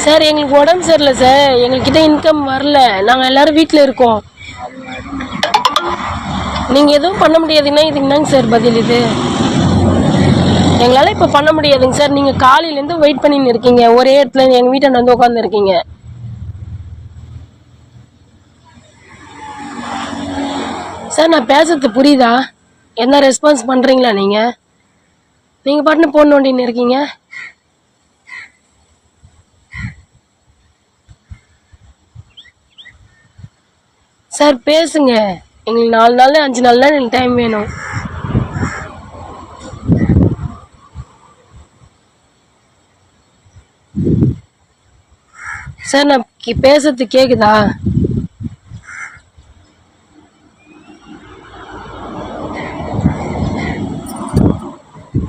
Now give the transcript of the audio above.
Sir எங்களுக்கு உடம்பு சரியில்லை சார், எங்ககிட்ட இன்கம் வரல, நாங்கள் எல்லாரும் வீட்டில் இருக்கோம். நீங்கள் எதுவும் பண்ண முடியாதுன்னா இதுக்கு என்னங்க சார் பதில்? இது எங்களால் இப்போ பண்ண முடியாதுங்க சார். நீங்கள் காலையிலேருந்து வெயிட் பண்ணின்னு இருக்கீங்க, ஒரே இடத்துல எங்கள் வீட்டை வந்து உட்காந்துருக்கீங்க. சார் நான் பேசுறது புரியுதா? என்ன ரெஸ்பான்ஸ் பண்ணுறீங்களா நீங்கள்? நீங்கள் பாட்டுன்னு போன் நோண்டின்னு இருக்கீங்க. சார் பேசுங்க, எங்களுக்கு 4 நாள் 5 நாள் தான் எனக்கு டைம் வேணும். சார் நான் பேசுறது கேக்குதா?